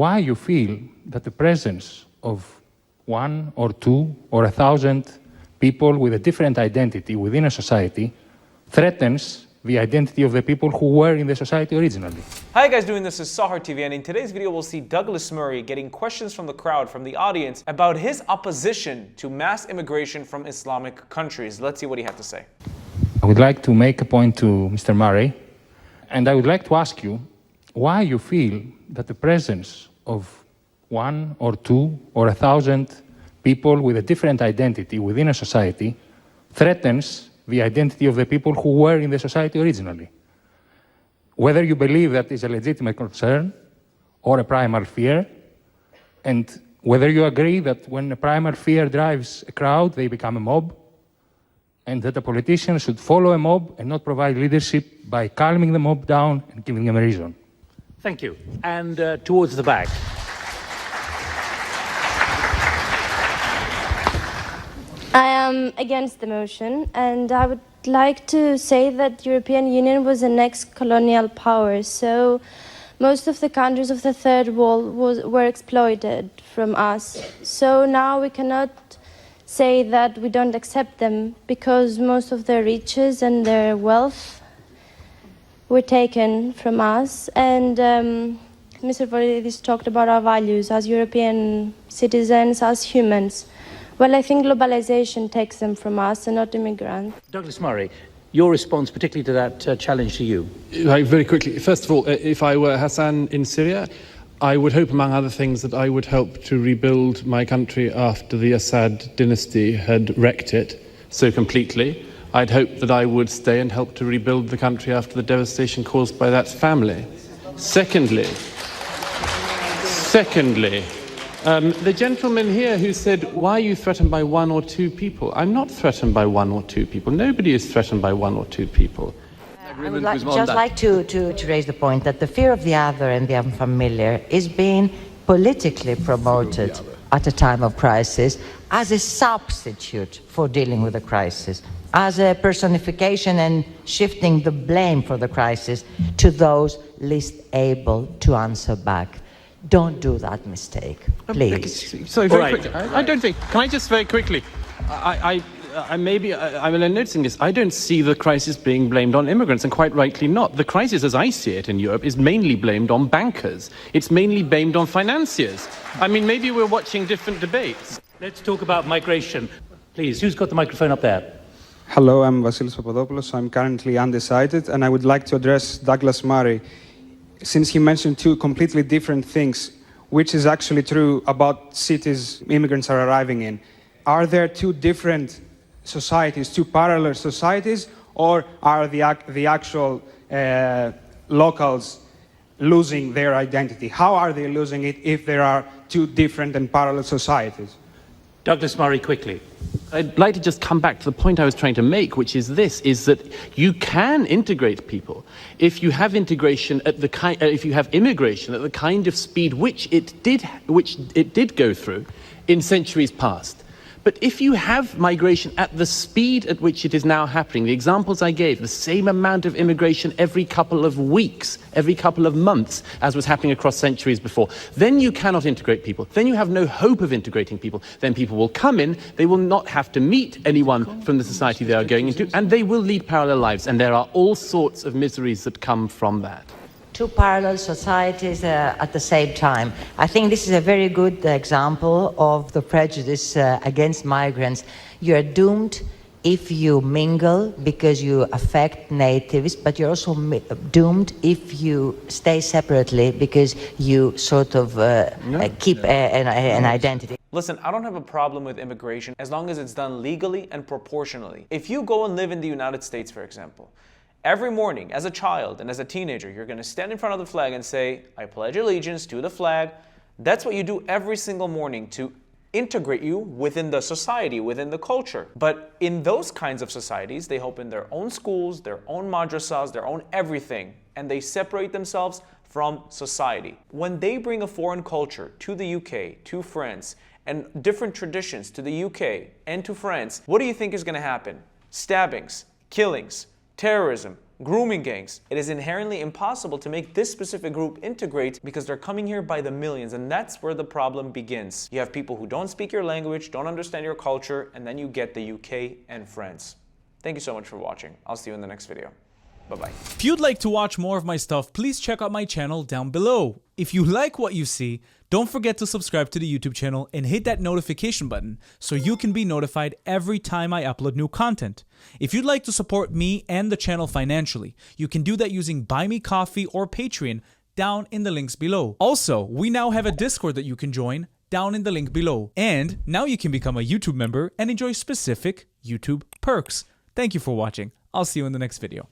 why you feel that the presence of one or two or 1,000 people with a different identity within a society threatens the identity of the people who were in the society originally. Hi guys, this is Sahar TV, and in today's video we'll see Douglas Murray getting questions from the crowd, from the audience, about his opposition to mass immigration from Islamic countries. Let's see what he had to say. I would like to make a point to Mr. Murray, and I would like to ask you why you feel that the presence of one or two or 1,000 people with a different identity within a society threatens the identity of the people who were in the society originally. Whether you believe that is a legitimate concern or a primal fear, and whether you agree that when a primal fear drives a crowd, they become a mob, and that a politician should follow a mob and not provide leadership by calming the mob down and giving them a reason. Thank you. And towards the back. I am against the motion, and I would like to say that the European Union was an ex-colonial power, so most of the countries of the Third World were exploited from us. So now we cannot say that we don't accept them, because most of their riches and their wealth were taken from us. And Mr. Volodis talked about our values as European citizens, as humans. Well, I think globalization takes them from us and not immigrants. Douglas Murray, your response particularly to that challenge to you. Very quickly, first of all, if I were Hassan in Syria, I would hope, among other things, that I would help to rebuild my country after the Assad dynasty had wrecked it so completely. I'd hope that I would stay and help to rebuild the country after the devastation caused by that family. Secondly, the gentleman here who said, why are you threatened by one or two people? I'm not threatened by one or two people. Nobody is threatened by one or two people. I would like to raise the point that the fear of the other and the unfamiliar is being politically promoted at a time of crisis as a substitute for dealing with the crisis, as a personification and shifting the blame for the crisis to those least able to answer back. Don't do that mistake, please. So very quickly, I don't think, can I just very quickly, I'm noticing this, I don't see the crisis being blamed on immigrants, and quite rightly not. The crisis, as I see it in Europe, is mainly blamed on bankers. It's mainly blamed on financiers. I mean, maybe we're watching different debates. Let's talk about migration. Please, who's got the microphone up there? Hello, I'm Vasilis Papadopoulos. I'm currently undecided, and I would like to address Douglas Murray. Since he mentioned two completely different things, which is actually true about cities immigrants are arriving in. Are there two different societies, two parallel societies, or are the actual locals losing their identity? How are they losing it if there are two different and parallel societies? Douglas Murray, quickly. I'd like to just come back to the point I was trying to make, which is this, is that you can integrate people if you have integration at the if you have immigration at the kind of speed which it did go through in centuries past. But if you have migration at the speed at which it is now happening, the examples I gave, the same amount of immigration every couple of weeks, every couple of months, as was happening across centuries before, then you cannot integrate people. Then you have no hope of integrating people. Then people will come in, they will not have to meet anyone from the society they are going into, and they will lead parallel lives. And there are all sorts of miseries that come from that. Two parallel societies at the same time. I think this is a very good example of the prejudice against migrants. You are doomed if you mingle because you affect natives, but you're also doomed if you stay separately because you sort of keep an identity. Listen, I don't have a problem with immigration as long as it's done legally and proportionally. If you go and live in the United States, for example, every morning, as a child and as a teenager, you're going to stand in front of the flag and say, I pledge allegiance to the flag. That's what you do every single morning to integrate you within the society, within the culture. But in those kinds of societies, they open their own schools, their own madrasas, their own everything, and they separate themselves from society. When they bring a foreign culture to the UK, to France, and different traditions to the UK and to France, what do you think is going to happen? Stabbings, killings, terrorism, Grooming gangs. It is inherently impossible to make this specific group integrate because they're coming here by the millions, and that's where the problem begins. You have people who don't speak your language, don't understand your culture, and then you get the UK and France. Thank you so much for watching. I'll see you in the next video. Bye-bye. If you'd like to watch more of my stuff, please check out my channel down below. If you like what you see, don't forget to subscribe to the YouTube channel and hit that notification button so you can be notified every time I upload new content. If you'd like to support me and the channel financially, you can do that using Buy Me Coffee or Patreon down in the links below. Also, we now have a Discord that you can join down in the link below. And now you can become a YouTube member and enjoy specific YouTube perks. Thank you for watching. I'll see you in the next video.